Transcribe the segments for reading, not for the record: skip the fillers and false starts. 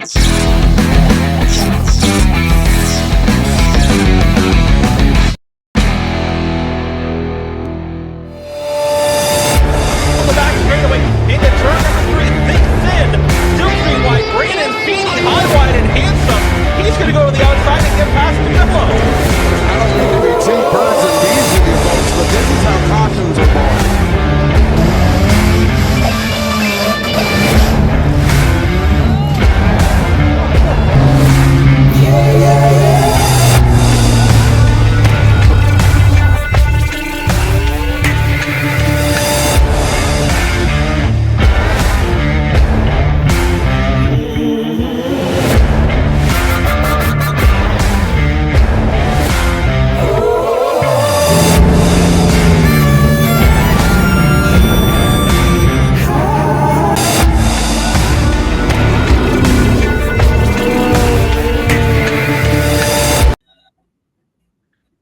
On the back straightaway, into turn number 3, thick thin, still 3 wide, Brandon Feeney, high, wide, and handsome. He's going to go to the outside and get past Camillo. I don't mean to be too birds and bees with you folks, but this is how cautions are born.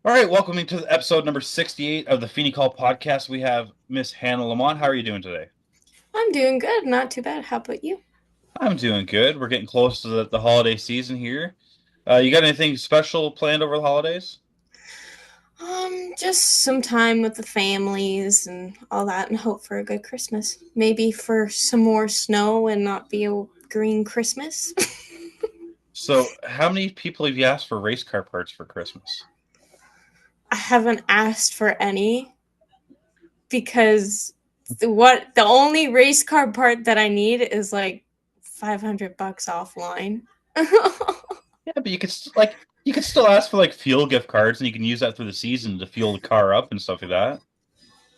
All right, welcome to episode number 68 of the Feeney podcast. We have Miss Hana Lamont. How are you doing today? I'm doing good. Not too bad. How about you? I'm doing good. We're getting close to the holiday season here. You got anything special planned over the holidays? Just some time with the families and all that, and hope for a good Christmas. Maybe for some more snow and not be a green Christmas. So, how many people have you asked for race car parts for Christmas? I haven't asked for any because the only race car part that I need is like $500 offline. Yeah, but you could still ask for like fuel gift cards, and you can use that through the season to fuel the car up and stuff like that.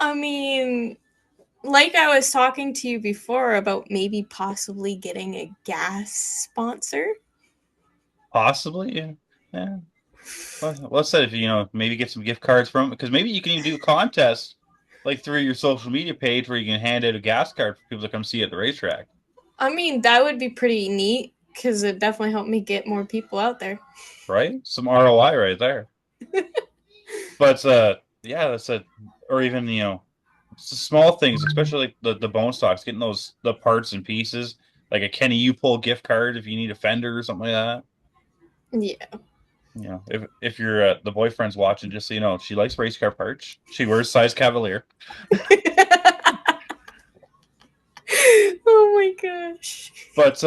I mean, like I was talking to you before about maybe possibly getting a gas sponsor. Possibly, yeah. Well, let's say if maybe get some gift cards from it, because maybe you can even do a contest like through your social media page where you can hand out a gas card for people to come see you at the racetrack. I mean, that would be pretty neat because it definitely helped me get more people out there. Right? Some ROI right there. But yeah, that's it. Or even small things, especially like the bone stocks, getting the parts and pieces, like a Kenny U-Pull gift card if you need a fender or something like that. Yeah. If you're the boyfriend's watching, just so you know, she likes race car parts. She wears size Cavalier. Oh my gosh. But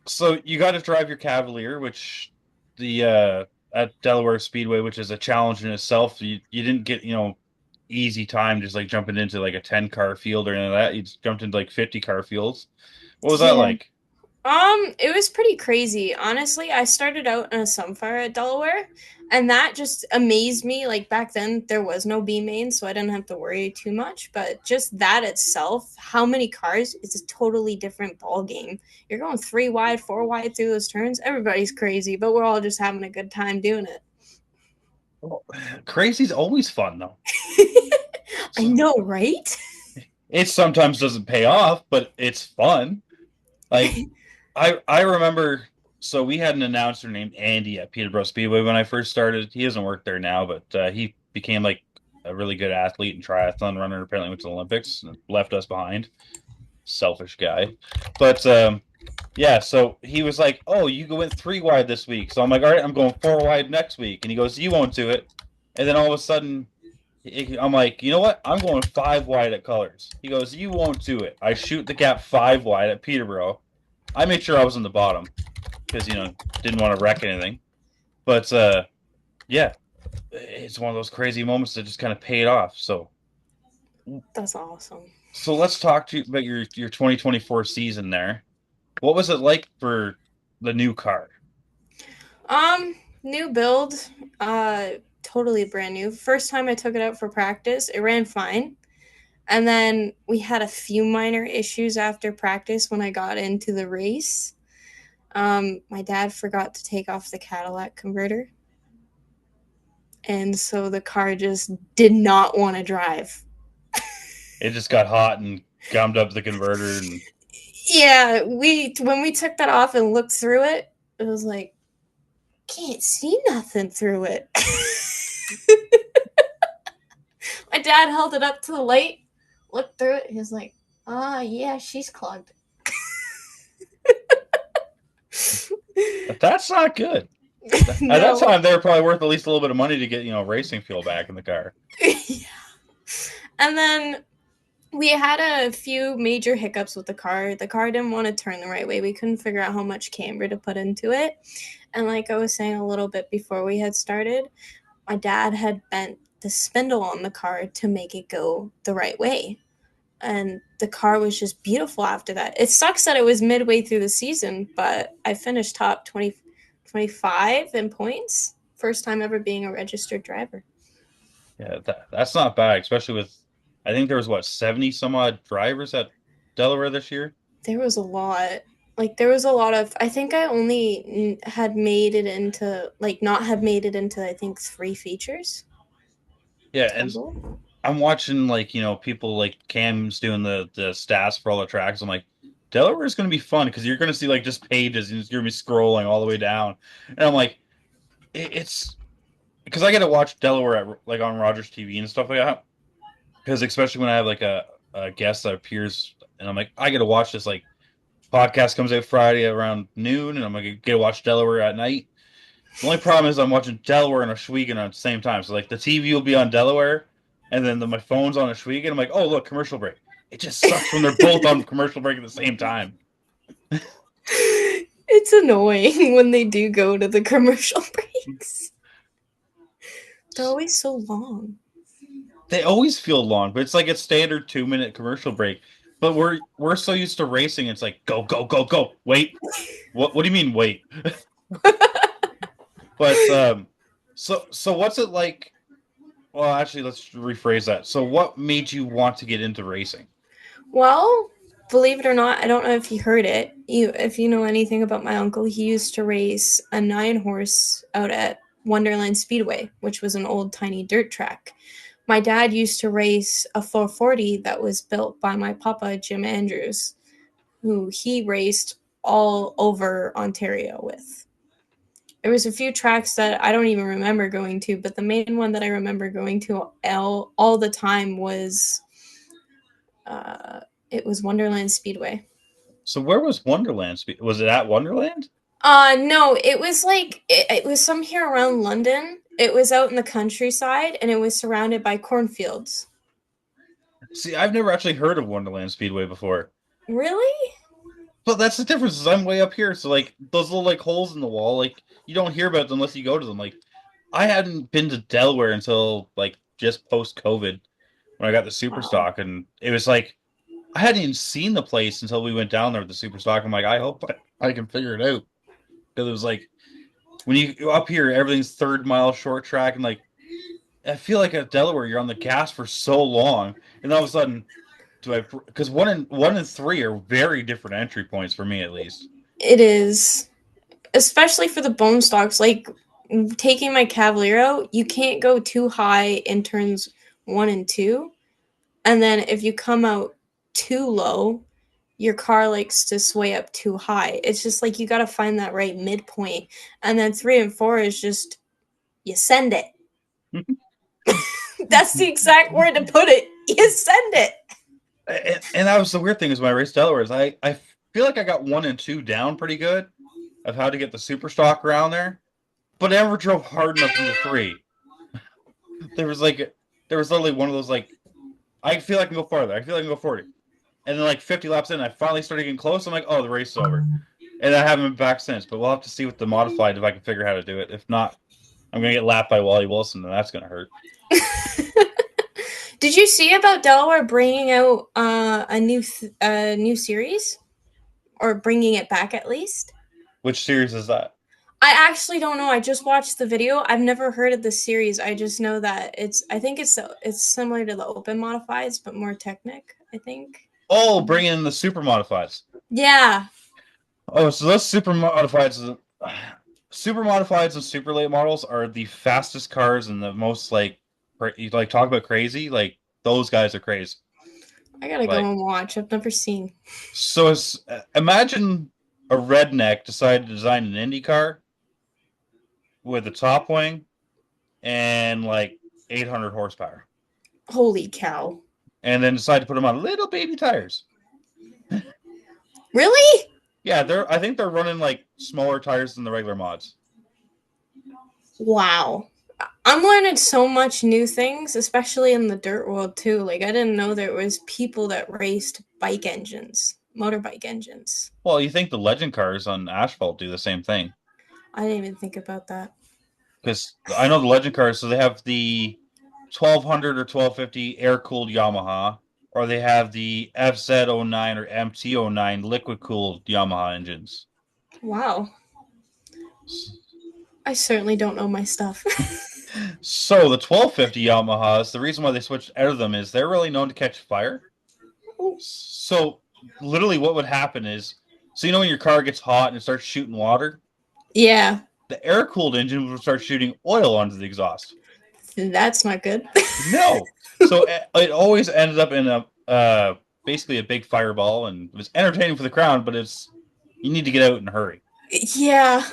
so you got to drive your Cavalier, which the at Delaware Speedway, which is a challenge in itself. You didn't get easy time just like jumping into like a 10-car field or anything like that. You just jumped into like 50-car fields. What was that like? It was pretty crazy. Honestly, I started out in a Sunfire at Delaware, and that just amazed me. Like back then, there was no B main, so I didn't have to worry too much. But just that itself, how many cars, it's a totally different ball game. You're going 3 wide, 4 wide through those turns. Everybody's crazy, but we're all just having a good time doing it. Well, crazy's always fun, though. I know, right? It sometimes doesn't pay off, but it's fun. Like, I remember, so we had an announcer named Andy at Peterborough Speedway when I first started. He doesn't work there now, but he became like a really good athlete and triathlon runner. Apparently went to the Olympics and left us behind. Selfish guy. But yeah, so he was like, oh, you went 3 wide this week. So I'm like, all right, I'm going 4 wide next week. And he goes, you won't do it. And then all of a sudden, I'm like, you know what? I'm going 5 wide at Colors. He goes, you won't do it. I shoot the gap 5 wide at Peterborough. I made sure I was in the bottom because, didn't want to wreck anything. But, yeah, it's one of those crazy moments that just kind of paid off. So That's awesome. So let's talk to you about your 2024 season there. What was it like for the new car? New build, totally brand new. First time I took it out for practice, it ran fine. And then we had a few minor issues after practice when I got into the race. My dad forgot to take off the Cadillac converter. And so the car just did not want to drive. It just got hot and gummed up the converter. And yeah, when we took that off and looked through it, it was like, can't see nothing through it. My dad held it up to the light, looked through it. He was like, yeah, she's clogged. But that's not good. At that No. time, they were probably worth at least a little bit of money to get racing fuel back in the car. Yeah. And then we had a few major hiccups with the car. The car didn't want to turn the right way. We couldn't figure out how much camber to put into it. And like I was saying a little bit before we had started, my dad had bent the spindle on the car to make it go the right way. And the car was just beautiful after that. It sucks that it was midway through the season, but I finished top 25 in points. First time ever being a registered driver. Yeah, that's not bad, especially with I think there was what 70 some odd drivers at Delaware this year. There was a lot. Like there was a lot of. I think I only had made it into like not have made it into I think 3 features Yeah, and total. I'm watching people like Cam's doing the stats for all the tracks. I'm like, Delaware is going to be fun because you're going to see like just pages and you're going to be scrolling all the way down, and I'm like, it's because I get to watch Delaware like on Rogers TV and stuff like that. Because especially when I have like a guest that appears, and I'm like, I get to watch this like podcast comes out Friday around noon, and I'm gonna get to watch Delaware at night. The only problem is I'm watching Delaware and Oswego at the same time. So like the TV will be on Delaware, and then my phone's on Oswego. I'm like, oh look, commercial break. It just sucks when they're both on commercial break at the same time. It's annoying when they do go to the commercial breaks. They're always so long. They always feel long, but it's like a standard 2 minute commercial break. But we're so used to racing, it's like go go go go. Wait, what do you mean wait? But so what's it like? Well, actually, let's rephrase that. So, what made you want to get into racing? Well, believe it or not, I don't know if you heard it. If you know anything about my uncle, he used to race a 9 horse out at Wonderland Speedway, which was an old tiny dirt track. My dad used to race a 440 that was built by my papa, Jim Andrews, who he raced all over Ontario with. There was a few tracks that I don't even remember going to, but the main one that I remember going to all the time was it was Wonderland Speedway. So, where was Wonderland? Was it at Wonderland? No, it was like it was some here around London. It was out in the countryside, and it was surrounded by cornfields. See, I've never actually heard of Wonderland Speedway before. Really? But that's the difference. Is I'm way up here, so like those little like holes in the wall, like you don't hear about them unless you go to them. Like I hadn't been to Delaware until like just post COVID when I got the super Wow. stock, and it was like I hadn't even seen the place until we went down there with the super stock. I'm like, I hope I can figure it out because it was like when you go up here, everything's 3rd mile short track, and like I feel like at Delaware, you're on the gas for so long, and all of a sudden, do I? Because one and three are very different entry points for me, at least. It is, especially for the bone stocks. Like taking my Cavalier out, you can't go too high in turns 1 and 2, and then if you come out too low, your car likes to sway up too high. It's just like you got to find that right midpoint. And then 3 and 4 is just you send it. That's the exact word to put it. You send it. And that was the weird thing is when I raced Delaware is I feel like I got 1 and 2 down pretty good of how to get the super stock around there, but I never drove hard enough into three. There was literally one of those like I feel I can go farther. I feel I can go 40. And then like 50 laps in, I finally started getting close. I'm like, oh, the race is over. And I haven't been back since. But we'll have to see with the modified if I can figure out how to do it. If not, I'm gonna get lapped by Wally Wilson, and that's gonna hurt. Did you see about Delaware bringing out a new series, or bringing it back at least? Which series is that? I actually don't know. I just watched the video. I've never heard of the series. I just know that I think it's similar to the open modifieds, but more technic. I think. Oh, bring in the super modifieds. Yeah. Oh, so those super modifieds and super late models are the fastest cars and the most you like talk about crazy. Like those guys are crazy. I gotta go Like and watch. I've never seen. so, imagine a redneck decided to design an Indy car with a top wing and like 800 horsepower, Holy cow! and then decided to put them on little baby tires. Really? Yeah, I think they're running like smaller tires than the regular mods. Wow. I'm learning so much new things, especially in the dirt world too. Like I didn't know there was people that raced bike engines, motorbike engines. Well, you think the legend cars on asphalt do the same thing? I didn't even think about that. Because I know the legend cars, so they have the 1200 or 1250 air cooled Yamaha, or they have the FZ09 or MT09 liquid cooled Yamaha engines. Wow. I certainly don't know my stuff. So the 1250 Yamahas, the reason why they switched out of them is they're really known to catch fire. So literally what would happen is, so you know when your car gets hot and it starts shooting water, Yeah, the air cooled engine would start shooting oil onto the exhaust. that's not good. No. So it always ended up in a basically a big fireball, and it was entertaining for the crowd, but you need to get out and hurry. Yeah.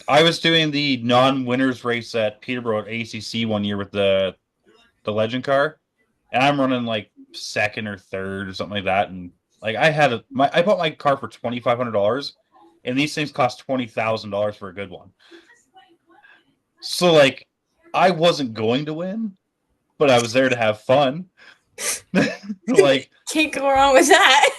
I was doing the non-winners race at Peterborough at ACC one year with the legend car, and I'm running like second or third or something like that, and like I bought my car for $2,500, and these things cost $20,000 for a good one. So like, I wasn't going to win, but I was there to have fun. Like, Can't go wrong with that.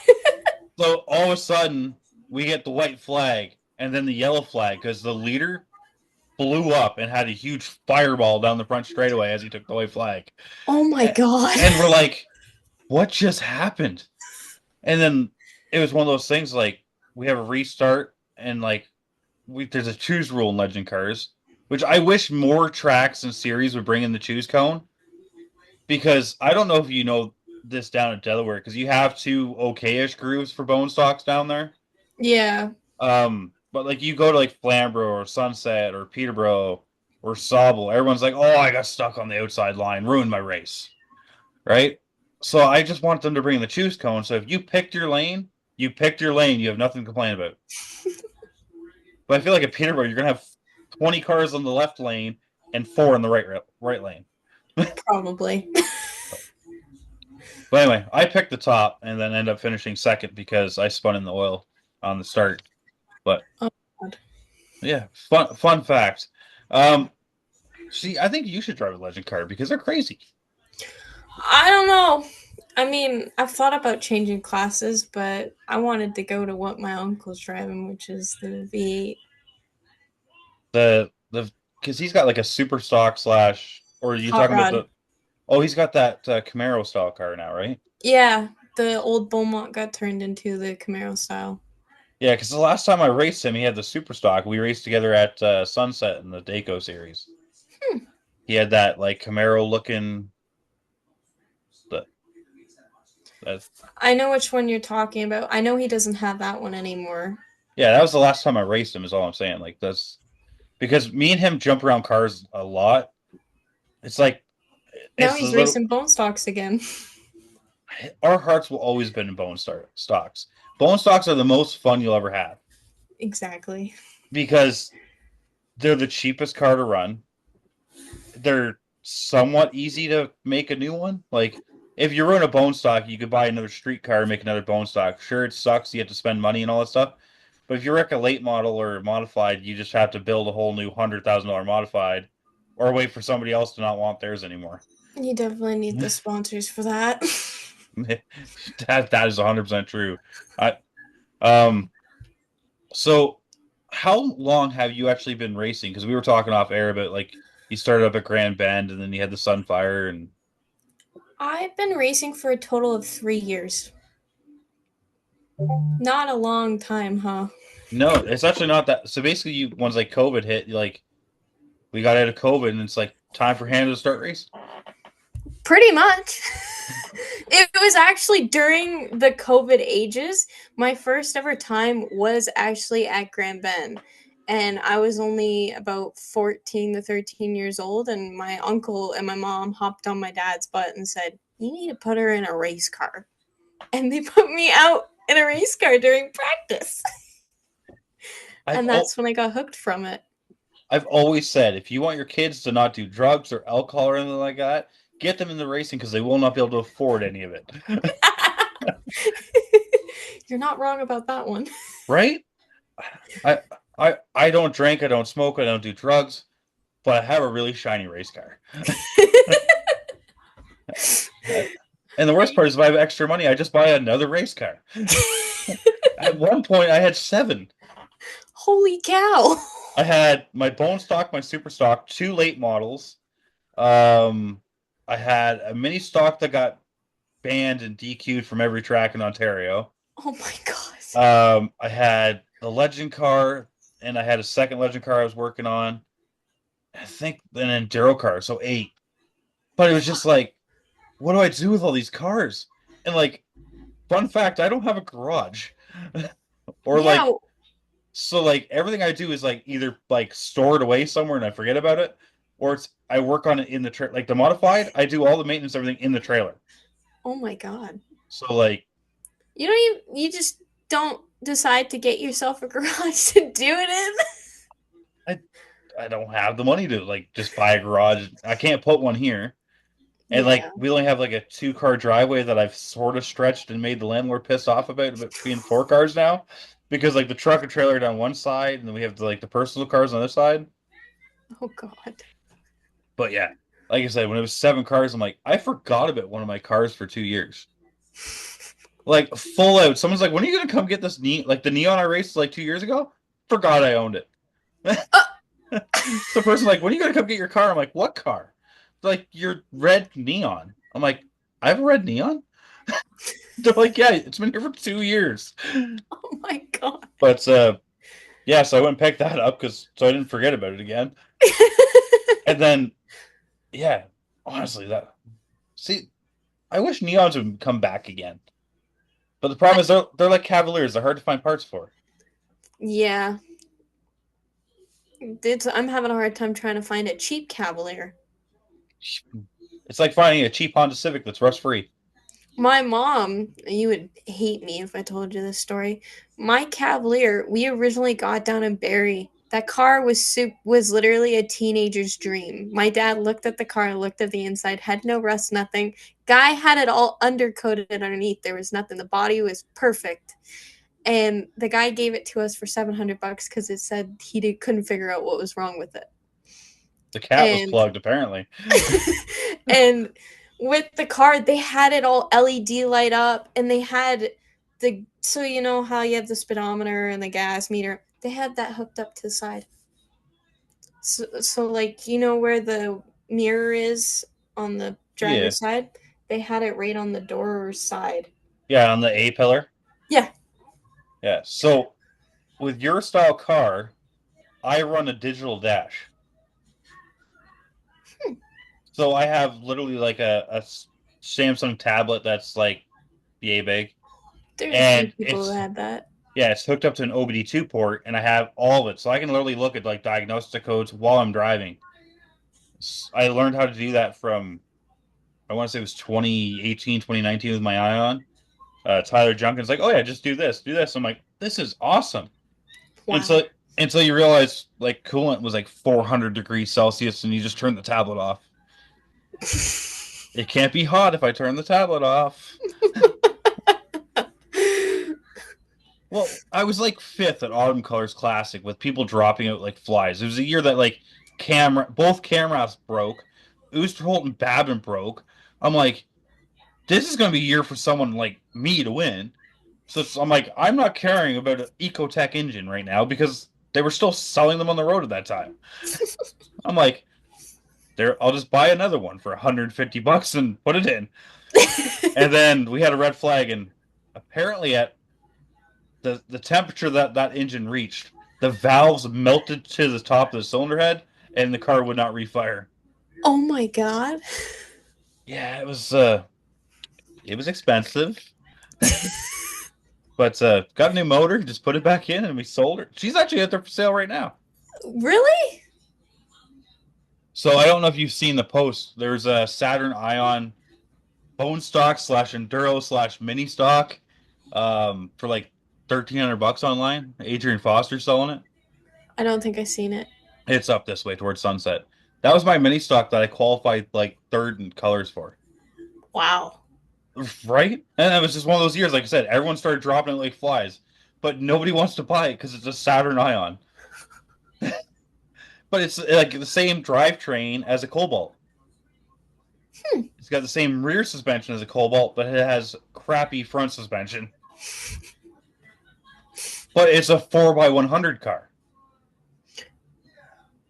so all of a sudden we get the white flag and then the yellow flag because the leader blew up and had a huge fireball down the front straightaway as he took the white flag. Oh my god. And we're like, what just happened? And then it was one of those things like we have a restart and like there's a choose rule in legend cars, which I wish more tracks and series would bring in the choose cone, because I don't know if you know this down in Delaware, because you have two okay-ish grooves for bone stocks down there. Yeah. But like you go to like Flamborough or Sunset or Peterborough or Sauble, everyone's like, "Oh, I got stuck on the outside line, ruined my race," right? So I just want them to bring the choose cone. So if you picked your lane, you picked your lane. You have nothing to complain about. But I feel like at Peterborough, you're gonna have 20 cars on the left lane and 4 in the right lane. Probably. But anyway, I picked the top and then end up finishing second because I spun in the oil on the start. But oh, God. Yeah, fun fact. See, I think you should drive a legend car because they're crazy. I don't know. I mean, I've thought about changing classes, but I wanted to go to what my uncle's driving, which is the V8. The because he's got like a super stock slash, or are you Hot talking about rod. he's got that Camaro style car now, right? Yeah, the old Beaumont got turned into the Camaro style. Yeah, because the last time I raced him, he had the super stock. We raced together at Sunset in the Daco series. He had that like Camaro looking. I know which one you're talking about. I know he doesn't have that one anymore. Yeah, that was the last time I raced him. Is all I'm saying. Like that's because me and him jump around cars a lot. It's like Now he's racing bone stocks again. Our hearts will always been in stocks. Bone stocks are the most fun you'll ever have. Exactly. Because they're the cheapest car to run. They're somewhat easy to make a new one. Like if you run a bone stock, you could buy another street car and make another bone stock. Sure, it sucks. You have to spend money and all that stuff. But if you wreck a late model or modified, you just have to build a whole new $100,000 modified, or wait for somebody else to not want theirs anymore. You definitely need the sponsors for that. that is 100% true. So how long have you actually been racing? Because we were talking off air about like you started up at Grand Bend and then you had the Sunfire and I've been racing for a total of 3 years. Not a long time, huh? no, it's actually not that. So basically, once like COVID hit, like we got out of COVID, and it's like time for Hana to start racing. Pretty much. It was actually during the COVID ages. My first ever time was actually at Grand Bend. And I was only about 14 to 13 years old. And my uncle and my mom hopped on my dad's butt and said, "You need to put her in a race car." And they put me out in a race car during practice. And that's when I got hooked from it. I've always said, if you want your kids to not do drugs or alcohol or anything like that, get them in the racing because they will not be able to afford any of it. You're not wrong about that one. Right? I I don't drink, I don't smoke, I don't do drugs, but I have a really shiny race car. And the worst part is if I have extra money, I just buy another race car. At one point, I had seven. Holy cow. I had my bone stock, my super stock, two late models. Um, I had a mini stock that got banned and DQ'd from every track in Ontario. Oh my god. I had the legend car, and I had a second legend car I was working on. I think an enduro car, so eight. But it was just like, what do I do with all these cars? And like, fun fact, I don't have a garage. Or Yeah. like, so like everything I do is like either like stored away somewhere and I forget about it, or it's I work on it in the like the modified. I do all the maintenance, everything in the trailer. Oh my god. So like You don't even, you just don't decide to get yourself a garage to do it in? I I don't have the money to like just buy a garage. I can't put one here. And Yeah. like we only have like a 2 car driveway that I've sort of stretched and made the landlord pissed off about being 4 cars now. Because like the truck and trailer down one side and then we have like the personal cars on the other side. Oh god. But yeah, like I said, when it was 7 cars, I'm like, I forgot about one of my cars for 2 years. Like full out. Someone's like, when are you gonna come get this like the neon I raced like 2 years ago? Forgot I owned it. Uh, The person like, when are you gonna come get your car? I'm like, what car? They're like, your red neon. I'm like, I have a red neon? They're like, yeah, it's been here for 2 years. oh my god. But yeah, so I went and picked that up because so I didn't forget about it again. And then yeah, honestly, that see, I wish neons would come back again. But the problem is they're like Cavaliers. They're hard to find parts for. Yeah. I'm having a hard time trying to find a cheap Cavalier. It's like finding a cheap Honda Civic that's rust free. My mom, you would hate me if I told you this story. My Cavalier, we originally got down in Barrie. That car was literally a teenager's dream. My dad looked at the car, looked at the inside, had no rust, nothing. Guy had it all undercoated underneath. There was nothing. The body was perfect. And the guy gave it to us for $700 because it said couldn't figure out what was wrong with it. The cat was And plugged, apparently. and with the car, they had it all LED light up, and they had so you know how you have the speedometer and the gas meter. They had that hooked up to the side. So like you know where the mirror is on the Yeah. driver's side, they had it right on the door side. Yeah, on the A pillar. Yeah. Yeah. So with your style car, I run a digital dash. So I have literally like a Samsung tablet that's like yay big. There's a few And people who had that. yeah, it's hooked up to an OBD2 port and I have all of it. So I can literally look at like diagnostic codes while I'm driving. I learned how to do that from I want to say it was 2018, 2019 with my Ion. Tyler Junkin's like, oh yeah, just do this, do this. I'm like, this is awesome. Wow. Until you realize like coolant was like 400 degrees Celsius and you just turn the tablet off. It can't be hot if I turn the tablet off. Well, I was like fifth at Autumn Colors Classic with people dropping out like flies. It was a year that like both cameras broke. Oosterholt and Babin broke. I'm like, this is going to be a year for someone like me to win. So I'm like, I'm not caring about an Ecotech engine right now because they were still selling them on the road at that time. I'm like, I'll just buy another one for $150 and put it in. And then we had a red flag, and apparently at the temperature that engine reached, the valves melted to the top of the cylinder head, and the car would not refire. Oh my god. Yeah, it was expensive. But got a new motor, just put it back in, and we sold her. She's actually out there for sale right now. Really? So I don't know if you've seen the post. There's a Saturn Ion bone stock / enduro / mini stock for like $1,300 online. Adrian Foster's selling it. I don't think I've seen it. It's up this way towards Sunset. That was my mini stock that I qualified like third in colors for. Wow. Right? And it was just one of those years, like I said, everyone started dropping it like flies. but nobody wants to buy it because it's a Saturn Ion. But it's like the same drivetrain as a Cobalt. It's got the same rear suspension as a Cobalt, but it has crappy front suspension. But it's a 4x100 car.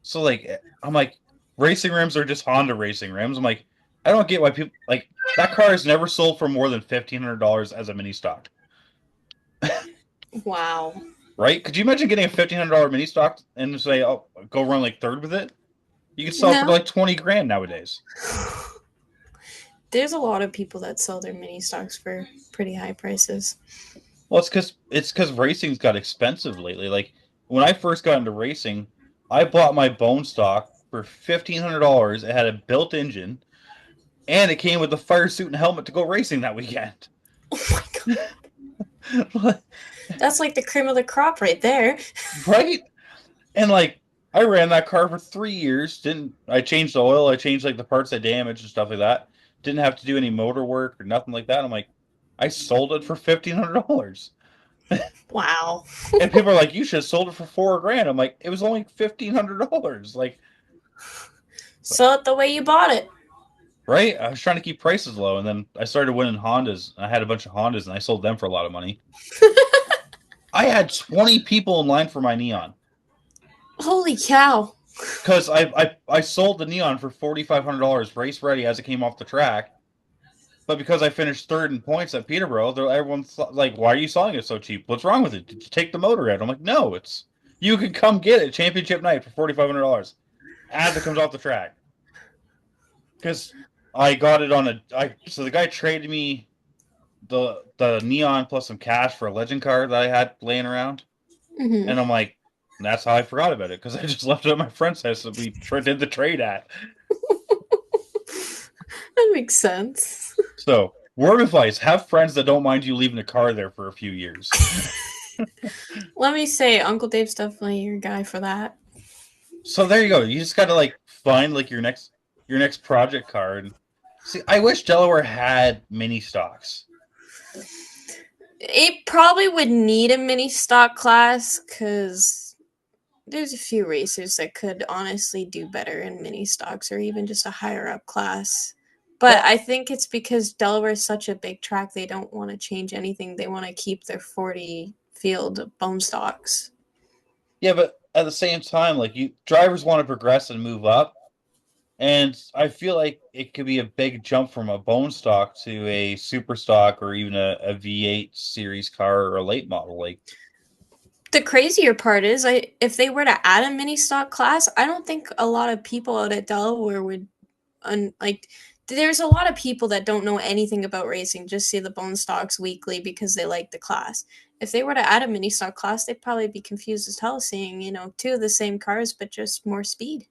So like I'm like, racing rims are just Honda racing rims. I'm like, I don't get why people like that car has never sold for more than $1,500 as a mini stock. Wow. Right? Could you imagine getting a $1,500 mini stock and say, "Oh, go run like third with it"? You could sell it for No. like 20 grand nowadays. There's a lot of people that sell their mini stocks for pretty high prices. Well, it's because racing's got expensive lately. Like when I first got into racing, I bought my bone stock for $1,500. It had a built engine, and it came with a fire suit and helmet to go racing that weekend. Oh my god. That's like the cream of the crop right there. Right? And like I ran that car for 3 years. Didn't I changed the oil? I changed like the parts I damaged and stuff like that. Didn't have to do any motor work or nothing like that. I'm like, I sold it for $1,500. Wow. And people are like, you should have sold it for 4 grand. I'm like, it was only $1,500. Like, Sell it the way you bought it. right? I was trying to keep prices low, and then I started winning Hondas. I had a bunch of Hondas, and I sold them for a lot of money. I had 20 people in line for my Neon Holy cow. because I sold the Neon for $4,500 race ready as it came off the track. But because I finished third in points at Peterborough, everyone's like, "Why are you selling it so cheap? What's wrong with it? Did you take the motor out?" I'm like, "No, it's you can come get it championship night for $4,500 as it comes off the track." Because I got it on so the guy traded me the Neon plus some cash for a legend card that I had laying around, Mm-hmm. and I'm like, that's how I forgot about it because I just left it at my friend's house that we did the trade at. That makes sense. So, word of advice: have friends that don't mind you leaving a car there for a few years. Let me say, Uncle Dave's definitely your guy for that. So there you go. You just gotta like find like your next project card. See, I wish Delaware had mini stocks. It probably would need a mini stock class because there's a few racers that could honestly do better in mini stocks or even just a higher up class. But Well, I think it's because Delaware is such a big track, they don't want to change anything. They want to keep their 40 field bone stocks. yeah, but at the same time, like you drivers want to progress and move up, and I feel like it could be a big jump from a bone stock to a super stock or even a V8 series car or a late model. Like, The crazier part is, if they were to add a mini stock class, I don't think a lot of people out at Delaware would like. There's a lot of people that don't know anything about racing, just see the bone stocks weekly because they like the class. If they were to add a mini stock class, they'd probably be confused as hell seeing, two of the same cars but just more speed.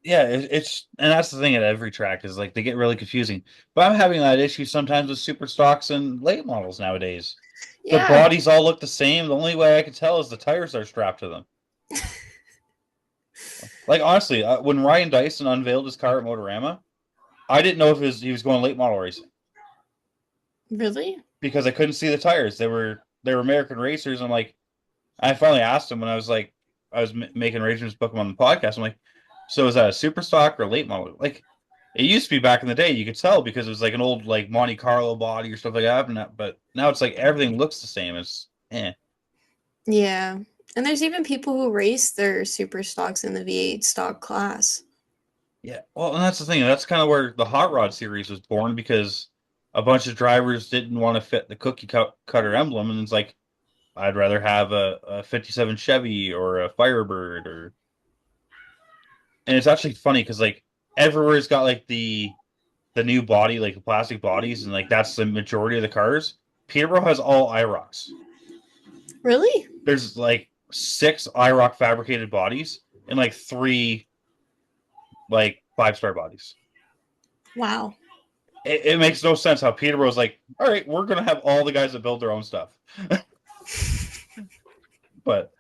yeah, it's and that's the thing at every track is like they get really confusing. But I'm having that issue sometimes with super stocks and late models nowadays. The Yeah. bodies all look the same. The only way I can tell is the tires are strapped to them. Like honestly, when Ryan Dyson unveiled his car at Motorama, I didn't know if he was going late model racing Really? because I couldn't see the tires. They were American racers. I'm like, I finally asked him when I was like, I was making arrangements to book him on the podcast. I'm like, so is that a super stock or a late model? Like, it used to be back in the day, you could tell because it was like an old like Monte Carlo body or stuff like that. But now it's like everything looks the same. It's Yeah. And there's even people who race their super stocks in the V8 stock class. Yeah, well, and that's the thing. That's kind of where the Hot Rod series was born because a bunch of drivers didn't want to fit the cutter emblem, and it's like I'd rather have a '57 Chevy or a Firebird, and it's actually funny because like everywhere's got like the new body, like the plastic bodies, and like that's the majority of the cars. Peterborough has all IROCs. Really? There's like 6 IROC fabricated bodies and like 3 like 5-star bodies. Wow. It makes no sense how Peterborough's like, all right, we're gonna have all the guys that build their own stuff. But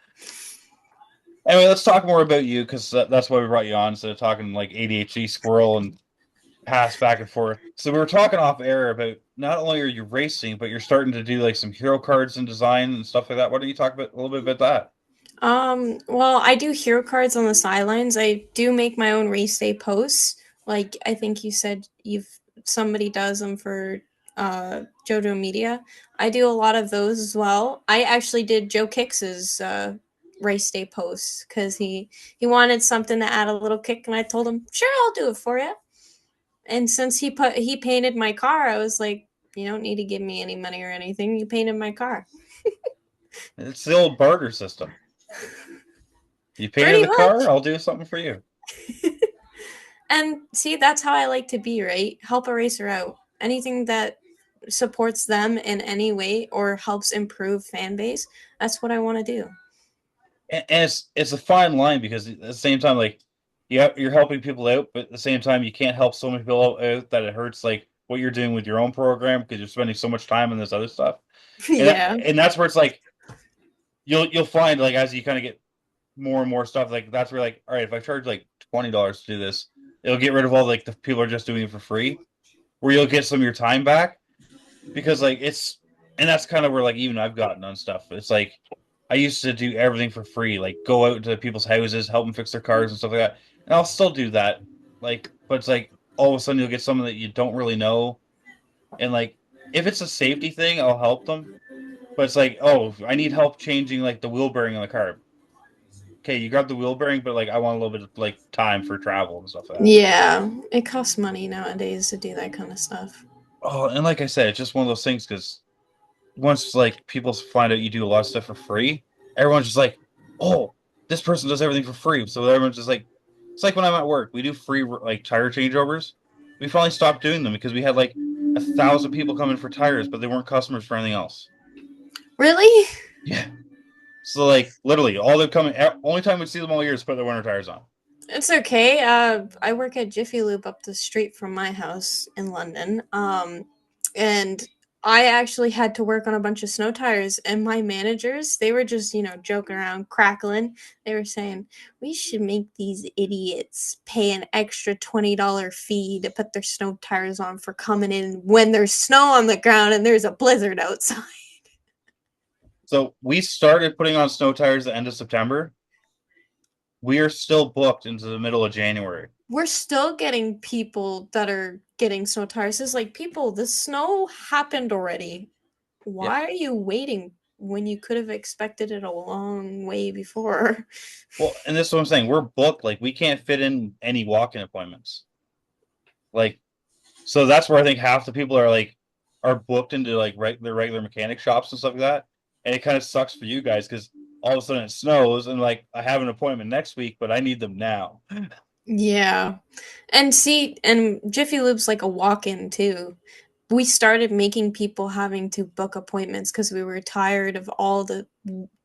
anyway, let's talk more about you because that's why we brought you on instead of talking like ADHD squirrel pass back and forth. So we were talking off air about not only are you racing, but you're starting to do like some hero cards and design and stuff like that. Why don't you talk about a little bit about that? Well, I do hero cards on the sidelines. I do make my own race day posts. Like I think you said you've somebody does them for JoJo Media. I do a lot of those as well. I actually did Joe Kicks's race day posts because he wanted something to add a little kick, and I told him, sure, I'll do it for you. And since he painted my car, I was like, you don't need to give me any money or anything. You painted my car. It's the old barter system. You painted Pretty the car, much. I'll do something for you. And see, that's how I like to be, right? Help a racer out. Anything that supports them in any way or helps improve fan base, that's what I want to do. And it's a fine line because at the same time, like you're helping people out, but at the same time, you can't help so many people out that it hurts like what you're doing with your own program because you're spending so much time on this other stuff. And Yeah. and that's where it's like you'll find like as you kind of get more and more stuff, like that's where like, all right, if I charge like $20 to do this, it'll get rid of all like the people are just doing it for free, where you'll get some of your time back because like it's and that's kind of where like even I've gotten on stuff. It's like I used to do everything for free, like go out to people's houses, help them fix their cars and stuff like that. And I'll still do that. Like, but it's like all of a sudden you'll get someone that you don't really know. And like if it's a safety thing, I'll help them. But it's like, oh, I need help changing like the wheel bearing on the car. Okay, you got the wheel bearing, but like I want a little bit of like time for travel and stuff like that. Yeah. It costs money nowadays to do that kind of stuff. Oh, and like I said, it's just one of those things because once like people find out you do a lot of stuff for free, everyone's just like, "Oh, this person does everything for free." So everyone's just like, it's like when I'm at work, we do free like tire changeovers. We finally stopped doing them because we had like 1,000 people coming for tires, but they weren't customers for anything else. Really? Yeah. So like literally, all they're coming. Only time we see them all year is put their winter tires on. It's okay. I work at Jiffy Lube up the street from my house in London. And I actually had to work on a bunch of snow tires, and my managers, they were just, joking around, crackling. They were saying, we should make these idiots pay an extra $20 fee to put their snow tires on for coming in when there's snow on the ground and there's a blizzard outside. So we started putting on snow tires at the end of September. We are still booked into the middle of January. We're still getting people that are getting snow tires. It's like, people, the snow happened already. Yeah. Why are you waiting when you could have expected it a long way before? Well, and this is what I'm saying. We're booked. Like we can't fit in any walk-in appointments. Like, so that's where I think half the people are booked into like their regular mechanic shops and stuff like that. And it kind of sucks for you guys because all of a sudden it snows and like I have an appointment next week, but I need them now. Yeah. And see, and Jiffy Lube's like a walk-in too. We started making people having to book appointments because we were tired of all the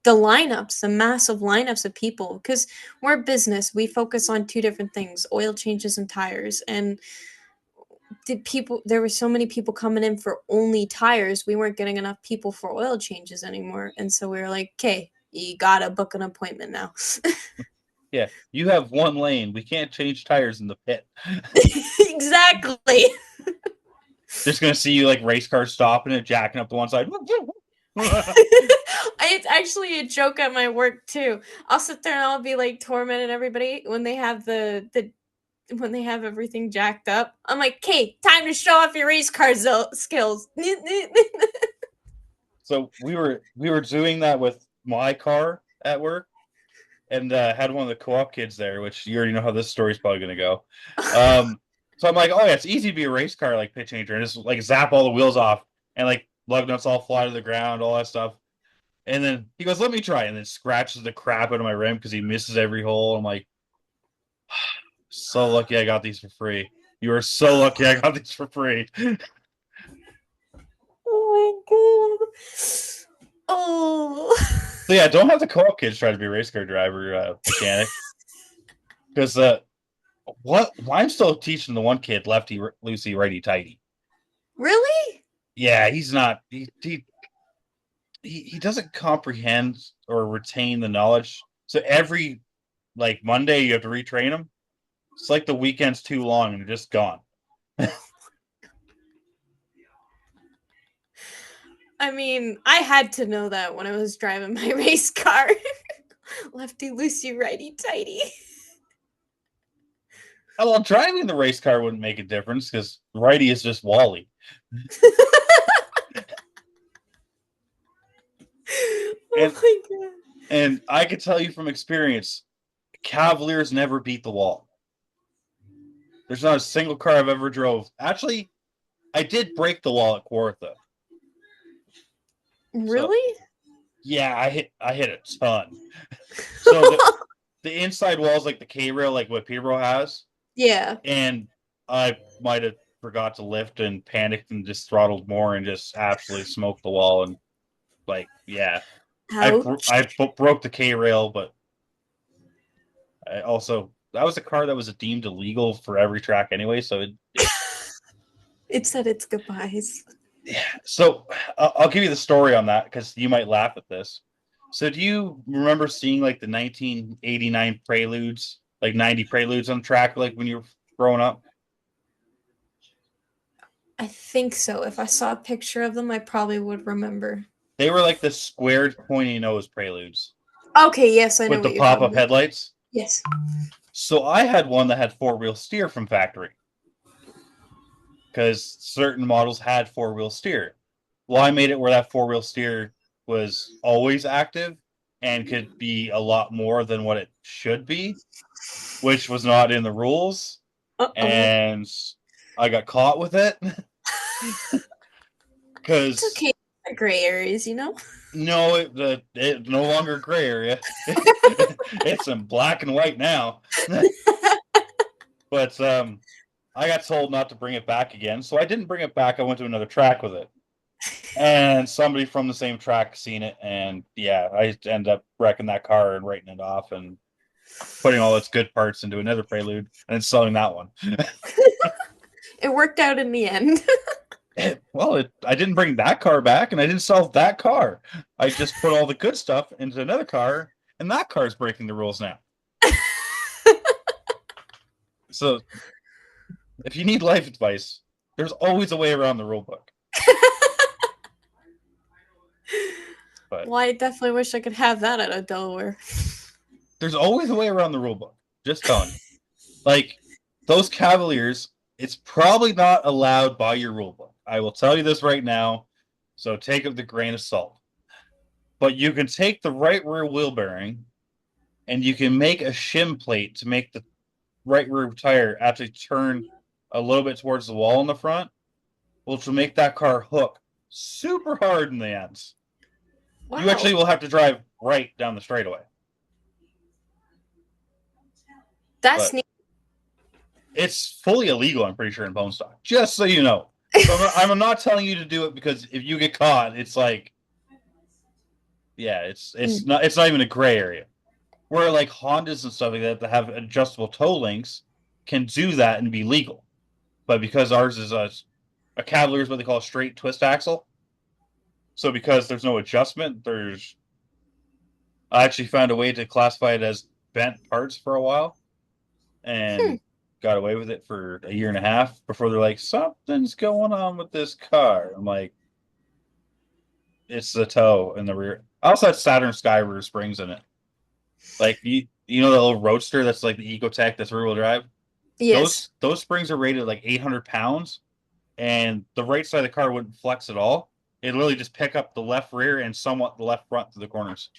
lineups, the massive lineups of people. Because we're a business, we focus on two different things: oil changes and tires. And there were so many people coming in for only tires, we weren't getting enough people for oil changes anymore. And so we were like, okay, you gotta book an appointment now. Yeah, you have one lane. We can't change tires in the pit. Exactly. Just gonna see you like race car stopping and jacking up to one side. It's actually a joke at my work too. I'll sit there and I'll be like tormenting everybody when they have when they have everything jacked up. I'm like, okay, time to show off your race car skills. So we were doing that with my car at work, and had one of the co-op kids there, which you already know how this story's probably gonna go. So I'm like, oh yeah, it's easy to be a race car like pit changer and just like zap all the wheels off and like lug nuts all fly to the ground, all that stuff. And then he goes, let me try, and then scratches the crap out of my rim because he misses every hole. I'm like, so lucky I got these for free. You are so lucky I got these for free. Oh my god. Oh. So yeah, don't have the co-op kids try to be a race car driver mechanic. Because I'm still teaching the one kid lefty loosey, righty tighty. Really? Yeah, he's not he doesn't comprehend or retain the knowledge. So every like Monday you have to retrain him. It's like the weekend's too long and they're just gone. I mean, I had to know that when I was driving my race car. Lefty loosey, righty tighty. Well, driving the race car wouldn't make a difference because righty is just Wally. Oh And my god. and I can tell you from experience, Cavaliers never beat the wall. There's not a single car I've ever drove. Actually, I did break the wall at Kawartha. So Really? yeah, I hit a ton. So the inside wall is like the K rail, like what Peterborough has, Yeah. and I might have forgot to lift and panicked and just throttled more and just absolutely smoked the wall and like yeah, Ouch. I broke the K rail, but I also that was a car that was deemed illegal for every track anyway, so It said its goodbyes. yeah. So I'll give you the story on that because you might laugh at this. So do you remember seeing like the 1989 Preludes, like 90 Preludes on track, like when you were growing up? I think so. If I saw a picture of them, I probably would remember. They were like the squared pointy nose Preludes Okay, yes, I know with the what you're pop talking up about. headlights. Yes. So I had one that had four-wheel steer from factory because certain models had four-wheel steer. Well, I made it where that four-wheel steer was always active and could be a lot more than what it should be, which was not in the rules. Uh-oh. And I got caught with it It's because okay. Gray areas, you know? no, it's no longer gray area. It's in black and white now. But I got told not to bring it back again, so I didn't bring it back. I went to another track with it, and somebody from the same track seen it, and yeah, I ended up wrecking that car and writing it off and putting all its good parts into another Prelude and then selling that one. It worked out in the end. Well, I didn't bring that car back, and I didn't sell that car. I just put all the good stuff into another car, and that car's breaking the rules now. So, if you need life advice, there's always a way around the rule book. But Well, I definitely wish I could have that out of Delaware. there's always a way around the rule book. Just telling you. Like, those Cavaliers, it's probably not allowed by your rule book. I will tell you this right now, so take it with a grain of salt. But you can take the right rear wheel bearing and you can make a shim plate to make the right rear tire actually turn a little bit towards the wall in the front, which will make that car hook super hard in the ends. Wow. You actually will have to drive right down the straightaway. That's But neat. it's fully illegal, I'm pretty sure, in bonestock. Just so you know. So I'm not telling you to do it because if you get caught, it's like, yeah, it's not even a gray area. Where like Hondas and stuff like that have adjustable toe links can do that and be legal, but because ours is a Cavalier is what they call a straight twist axle. So because there's no adjustment, I actually found a way to classify it as bent parts for a while, and got away with it for a year and a half before they're like, something's going on with this car. I'm like, it's the toe in the rear. I also had Saturn Sky rear springs in it. Like you know the little Roadster that's like the Ecotec that's rear wheel drive. Yes. Those springs are rated like 800 pounds, and the right side of the car wouldn't flex at all. It literally just pick up the left rear and somewhat the left front to the corners.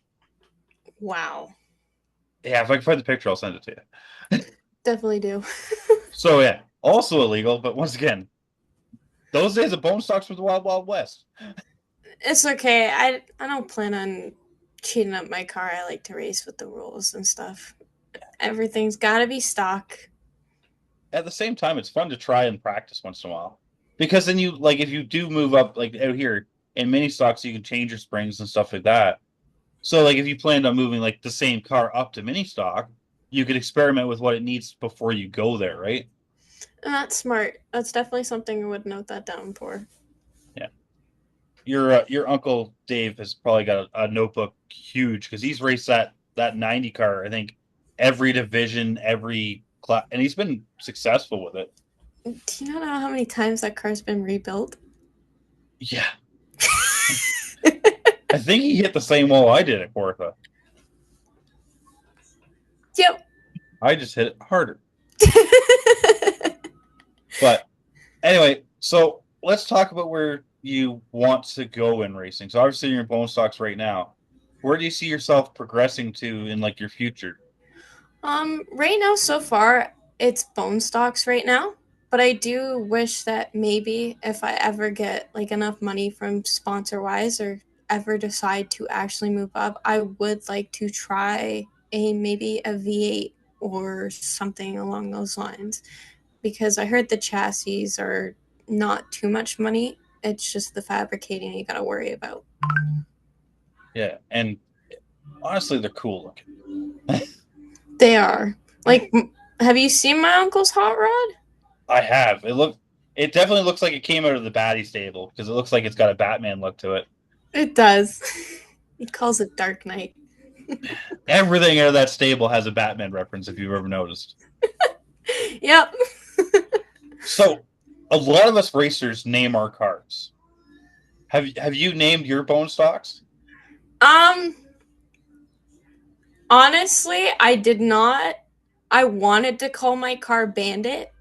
Wow. Yeah, if I can find the picture, I'll send it to you. Definitely do. So yeah, also illegal, but once again, those days of bone stocks were the wild, wild west. It's okay. I don't plan on cheating up my car. I like to race with the rules and stuff. Everything's got to be stock. At the same time, it's fun to try and practice once in a while, because then you like if you do move up like out here in mini stocks, you can change your springs and stuff like that. So like if you planned on moving like the same car up to mini stock, you could experiment with what it needs before you go there, right? That's smart. That's definitely something I would note that down for. Yeah. Your uncle Dave has probably got a notebook huge because he's raced that 90 car, I think, every division, every class, and he's been successful with it. Do you know how many times that car's been rebuilt? Yeah. I think he hit the same wall I did at Cortha. Yep. I just hit it harder. But anyway, so let's talk about where you want to go in racing. So obviously you're in bone stocks right now. Where do you see yourself progressing to in like your future? Right now, so far, it's bone stocks right now. But I do wish that maybe if I ever get like enough money from sponsor wise or ever decide to actually move up, I would like to try maybe a V8 or something along those lines. Because I heard the chassis are not too much money. It's just the fabricating you gotta worry about. Yeah, and honestly, they're cool looking. They are. Like, have you seen my uncle's hot rod? I have. It definitely looks like it came out of the Batty stable because it looks like it's got a Batman look to it. It does. He calls it Dark Knight. Everything out of that stable has a Batman reference, if you've ever noticed. Yep. So, a lot of us racers name our cars. Have you named your bone stocks? Um, honestly, I did not. I wanted to call my car Bandit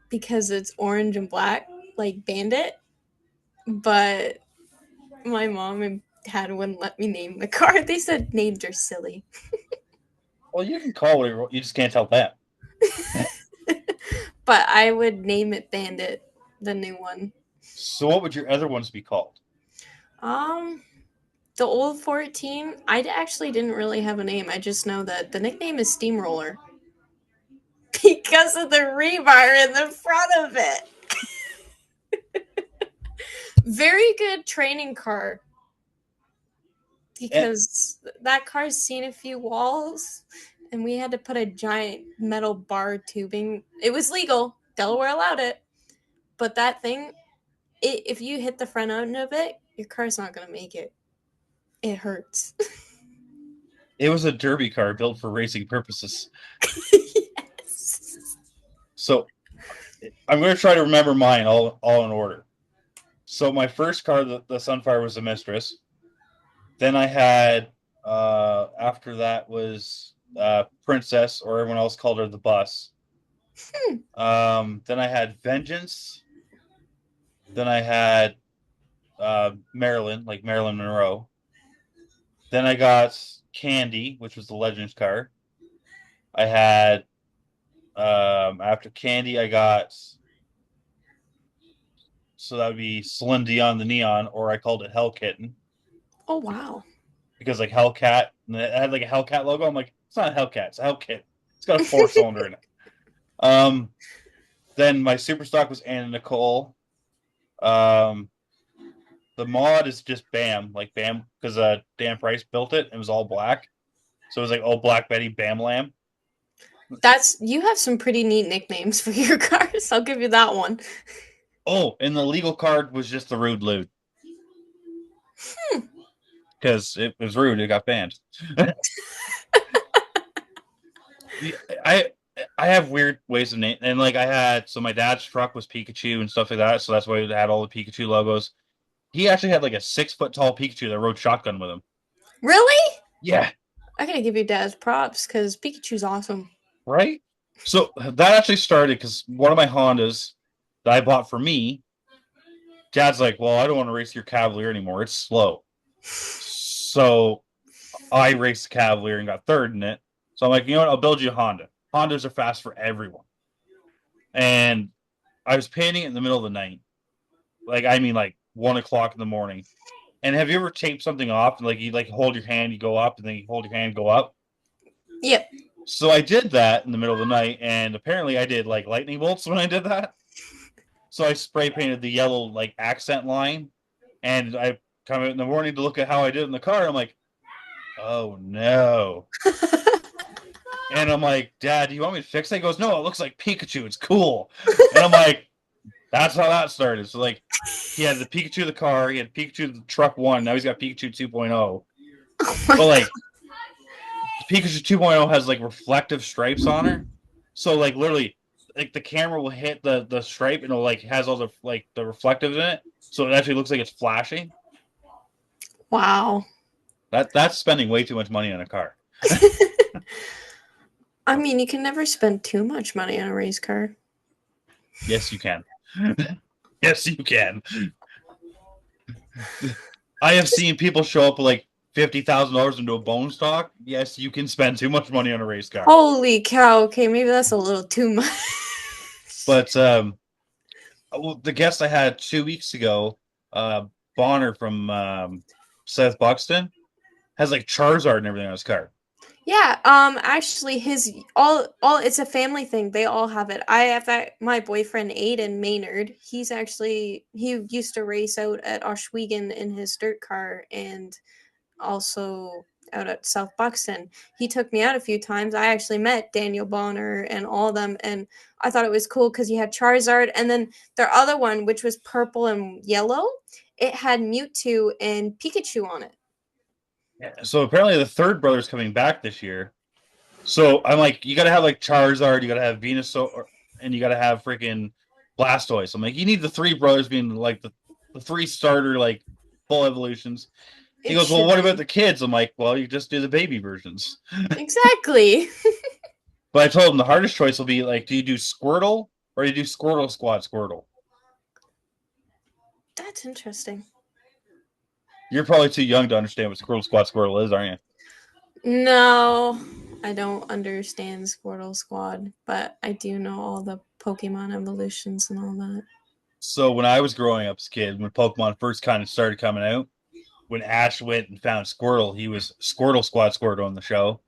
because it's orange and black, like Bandit, but my mom and dad wouldn't let me name the car. They said names are silly. Well, you can call it. You just can't tell them. But I would name it Bandit, the new one. So, what would your other ones be called? Um, the old 14, I actually didn't really have a name. I just know that the nickname is Steamroller because of the rebar in the front of it. Very good training car because that car's seen a few walls and we had to put a giant metal bar tubing. It was legal. Delaware allowed it. But that thing, if you hit the front end of it, your car's not going to make it. It hurts. It was a derby car built for racing purposes. Yes. So, I'm going to try to remember mine all in order. So, my first car, the Sunfire, was the Mistress. Then I had, after that was Princess, or everyone else called her the Bus. Then I had Vengeance. Then I had Marilyn, like Marilyn Monroe. Then I got Candy, which was the Legends car. I had, after Candy, I got, so that would be Celine Dion the Neon, or I called it Hell Kitten. Oh, wow. Because like Hellcat, and it had like a Hellcat logo. I'm like, it's not a Hellcat, it's a Hellkit. It's got a 4-cylinder in it. Then my super stock was Anna Nicole. The mod is just Bam, like Bam, because Dan Price built it. It was all black, so it was like old Black Betty, Bam Lamb. You have some pretty neat nicknames for your cars. I'll give you that one. Oh, and the legal card was just the Rude Lude. Because it was rude, it got banned. I have weird ways of naming, and like my dad's truck was Pikachu and stuff like that, so that's why it had all the Pikachu logos. He actually had like a 6-foot tall Pikachu that rode shotgun with him. Really? Yeah. I gotta give you dad's props because Pikachu's awesome. Right? So that actually started because one of my Hondas that I bought for me, dad's like, well, I don't want to race your Cavalier anymore. It's slow. So I raced the Cavalier and got third in it. So I'm like, you know what? I'll build you a Honda. Hondas are fast for everyone. And I was painting it in the middle of the night. Like 1:00 in the morning. And have you ever taped something off and like you like hold your hand, you go up, and then you hold your hand, go up? Yep. So I did that in the middle of the night, and apparently I did like lightning bolts when I did that. So I spray painted the yellow like accent line, and I come out in the morning to look at how I did in the car. I'm like, oh no. And I'm like, Dad, do you want me to fix it? He goes, no, it looks like Pikachu. It's cool. And I'm like, that's how that started. So like, he had the Pikachu of the car, he had Pikachu the truck 1. Now he's got Pikachu 2.0. Oh, but like, Pikachu 2.0 has like reflective stripes on her. So like literally, like the camera will hit the stripe and it'll like has all the like the reflectives in it, so it actually looks like it's flashing. Wow. That's spending way too much money on a car. I mean, you can never spend too much money on a race car. Yes, you can. Yes, you can. I have seen people show up with like $50,000 into a bone stock. Yes, you can spend too much money on a race car. Holy cow. Okay, maybe that's a little too much. But the guest I had 2 weeks ago, Bonner from Seth Buxton, has like Charizard and everything on his car. Yeah, actually his all it's a family thing. They all have it. I have that my boyfriend Aiden Maynard, he used to race out at Oshwegan in his dirt car and also out at South Buxton. He took me out a few times. I actually met Daniel Bonner and all of them, and I thought it was cool because he had Charizard, and then their other one, which was purple and yellow, it had Mewtwo and Pikachu on it. Yeah. So apparently the third brother's coming back this year. So I'm like, you got to have like Charizard, you got to have Venusaur, and you got to have freaking Blastoise. I'm like, you need the three brothers being like the three starter like full evolutions. He goes, well, what about the kids? I'm like, well, you just do the baby versions. Exactly. But I told him the hardest choice will be like, do you do Squirtle or do you do Squirtle Squad Squirtle? That's interesting. You're probably too young to understand what Squirtle Squad Squirtle is, aren't you? No, I don't understand Squirtle Squad, but I do know all the Pokemon evolutions and all that. So when I was growing up as a kid, when Pokemon first kind of started coming out, when Ash went and found Squirtle, he was Squirtle Squad Squirtle on the show.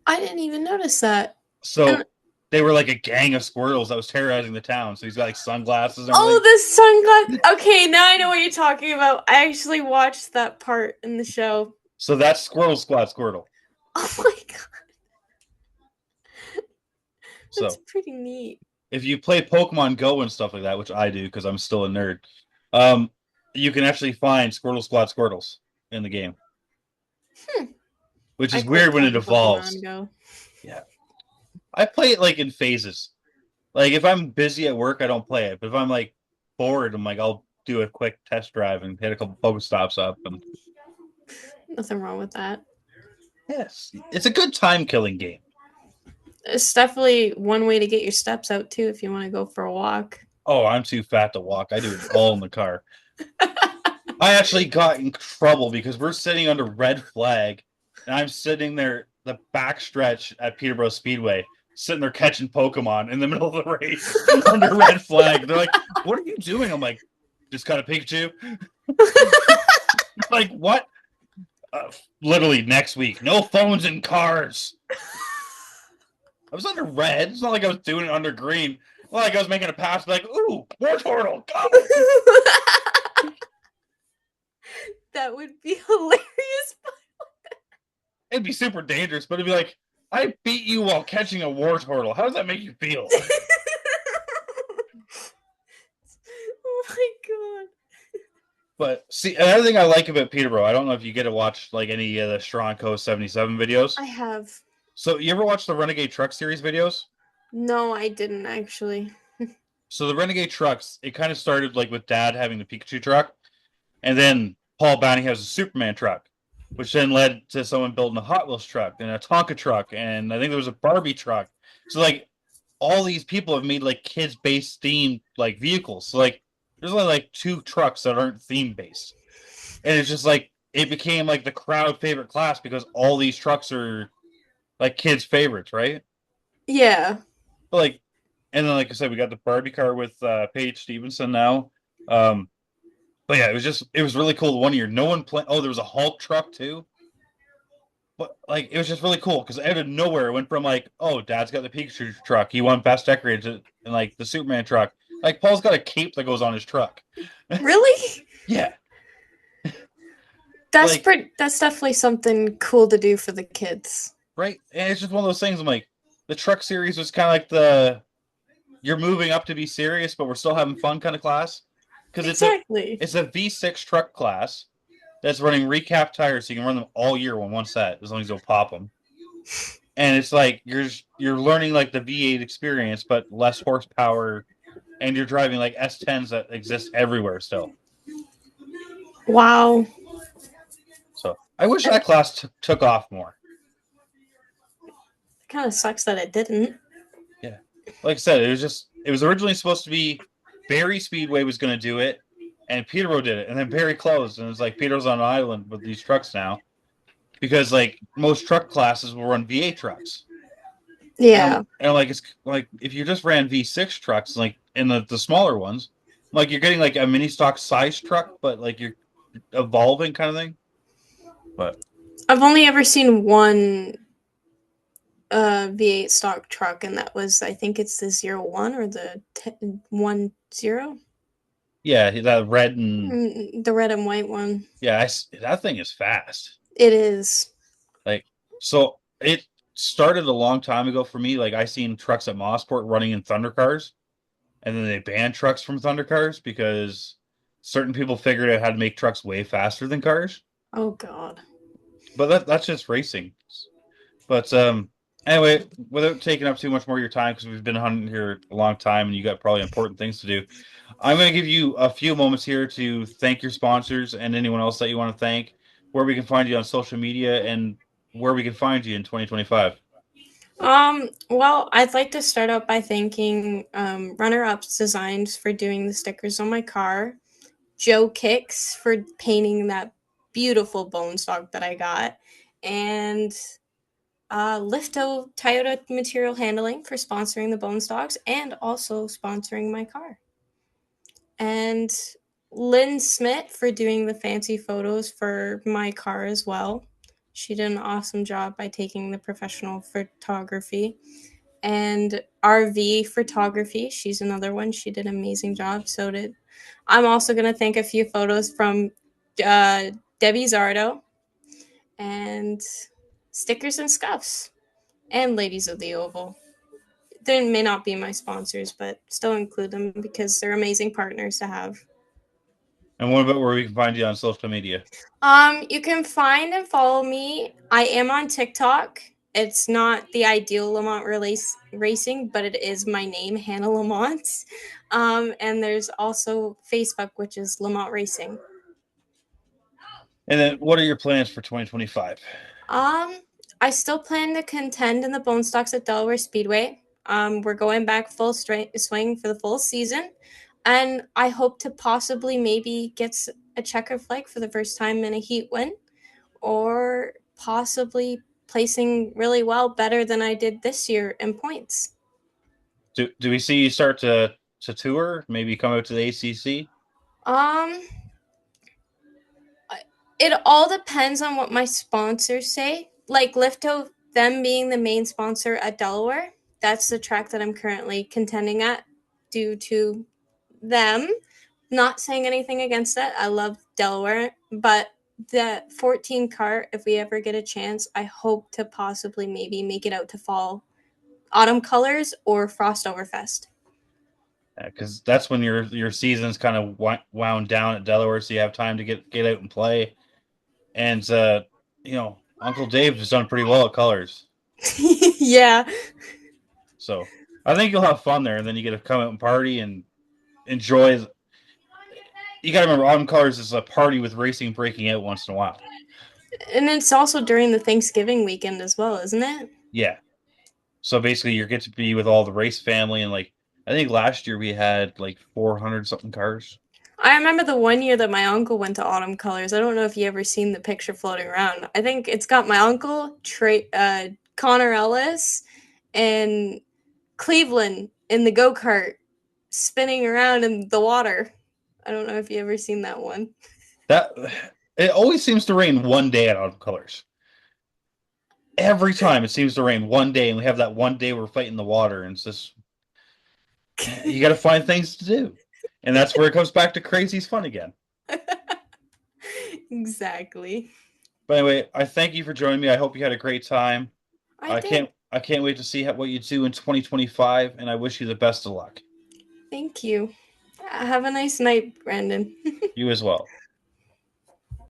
I didn't even notice that. So they were like a gang of Squirtles that was terrorizing the town. So he's got like sunglasses and Oh, everything. the sunglasses. Okay, now I know what you're talking about. I actually watched that part in the show. So that's Squirtle Squad Squirtle. Oh my god. That's So pretty neat. if you play Pokemon Go and stuff like that, which I do because I'm still a nerd, you can actually find Squirtle Squad Squirtles in the game. Which is weird when it evolves. Yeah. I play it like in phases. Like if I'm busy at work, I don't play it. But if I'm like bored, I'm like, I'll do a quick test drive and hit a couple Pokestops up. And nothing wrong with that. Yes, it's a good time killing game. It's definitely one way to get your steps out too if you want to go for a walk. Oh, I'm too fat to walk. I do it all in the car. I actually got in trouble because we're sitting under red flag, and I'm sitting there the backstretch at Peterborough Speedway, sitting there catching Pokemon in the middle of the race under red flag. They're like, "What are you doing?" I'm like, "Just caught a Pikachu." Like what? Literally next week, no phones in cars. I was under red. It's not like I was doing it under green. Well, like I was making a pass, like, "Ooh, more turtle, go!" That would be hilarious. It'd be super dangerous, but it'd be like, I beat you while catching a war turtle. How does that make you feel? Oh my god. But see, another thing I like about Peterborough, I don't know if you get to watch like any of the Stronco 77 videos. I have. So you ever watch the Renegade Truck series videos? No, I didn't actually. So the Renegade Trucks, it kind of started like with Dad having the Pikachu truck, and then Paul Bounty has a Superman truck, which then led to someone building a Hot Wheels truck and a Tonka truck, and I think there was a Barbie truck. So like all these people have made like kids-based themed like vehicles. So like there's only like 2 trucks that aren't theme-based, and it's just like it became like the crowd favorite class because all these trucks are like kids' favorites, right? Yeah. But like, and then like I said, we got the Barbie car with Paige Stevenson now. But yeah, it was really cool. One year, no one played. Oh, there was a Hulk truck too. But like, it was just really cool because out of nowhere, it went from like, oh, Dad's got the Pikachu truck, he won Best Decorated, and like the Superman truck. Like Paul's got a cape that goes on his truck. Really? Yeah. That's like, that's definitely something cool to do for the kids. Right? And it's just one of those things. I'm like, the truck series was kind of like you're moving up to be serious, but we're still having fun kind of class. Because it's a V6 truck class that's running recap tires, so you can run them all year on one set as long as you'll pop them. and it's like you're learning like the V8 experience, but less horsepower, and you're driving like S10s that exist everywhere still. Wow. So I wish that class took off more. Kind of sucks that it didn't. Yeah, like I said, it was originally supposed to be Barry Speedway was going to do it, and Peterborough did it, and then Barry closed, and it's like Peterborough's on an island with these trucks now because like most truck classes will run V8 trucks. Yeah. And like it's like if you just ran V6 trucks, like in the smaller ones, like you're getting like a mini stock size truck, but like you're evolving kind of thing. But I've only ever seen one V8 stock truck, and that was, I think it's the 01 or the 10. yeah, that red and The red and white one. yeah, that thing is fast. It is. Like so, it started a long time ago for me. Like I seen trucks at Mossport running in Thunder cars, and then they banned trucks from Thunder cars because certain people figured out how to make trucks way faster than cars. Oh God. But that's just racing. But anyway, without taking up too much more of your time, because we've been hunting here a long time and you got probably important things to do, I'm going to give you a few moments here to thank your sponsors and anyone else that you want to thank, where we can find you on social media, and where we can find you in 2025. Well, I'd like to start out by thanking Runner Ups Designs for doing the stickers on my car, Joe Kicks for painting that beautiful bone stock that I got, and Lifto Toyota Material Handling for sponsoring the bone stocks and also sponsoring my car. And Lynn Smith for doing the fancy photos for my car as well. She did an awesome job by taking the professional photography. And RV Photography, she's another one. She did an amazing job. So did. I'm also going to thank a few photos from Debbie Zardo and Stickers and Scuffs and Ladies of the Oval. They may not be my sponsors, but still include them because they're amazing partners to have. And what about where we can find you on social media? You can find and follow me. I am on TikTok. It's not the ideal Lamont racing, but it is my name, Hana Lamont. And there's also Facebook, which is Lamont Racing. And then what are your plans for 2025? Um, I still plan to contend in the Bone Stocks at Delaware Speedway. We're going back full swing for the full season, and I hope to possibly maybe get a checker flag for the first time in a heat win, or possibly placing really well, better than I did this year in points. Do we see you start to tour? Maybe come out to the ACC? Um, it all depends on what my sponsors say. Like Lifto, them being the main sponsor at Delaware, that's the track that I'm currently contending at due to them. Not saying anything against that. I love Delaware, but the 14 cart, if we ever get a chance, I hope to possibly maybe make it out to fall autumn colors or frost overfest. Because that's when your season's kind of wound down at Delaware, so you have time to get out and play. And Uncle Dave has done pretty well at colors, Yeah. so I think you'll have fun there. And then you get to come out and party and enjoy. You got to remember, autumn colors is a party with racing breaking out once in a while. And it's also during the Thanksgiving weekend as well, isn't it? Yeah. So basically, you get to be with all the race family, and like I think last year we had like 400 something cars. I remember the one year that my uncle went to Autumn Colors. I don't know if you ever seen the picture floating around. I think it's got my uncle, Connor Ellis, and Cleveland in the go kart spinning around in the water. I don't know if you ever seen that one. That it always seems to rain one day at autumn colors. Every time it seems to rain one day, and we have that one day we're fighting the water, and it's just you got to find things to do, and that's where it comes back to crazy's fun again. Exactly. But anyway, I thank you for joining me. I hope you had a great time. I did. I can't wait to see what you do in 2025, and I wish you the best of luck. Thank you. Have a nice night, Brandon. You as well.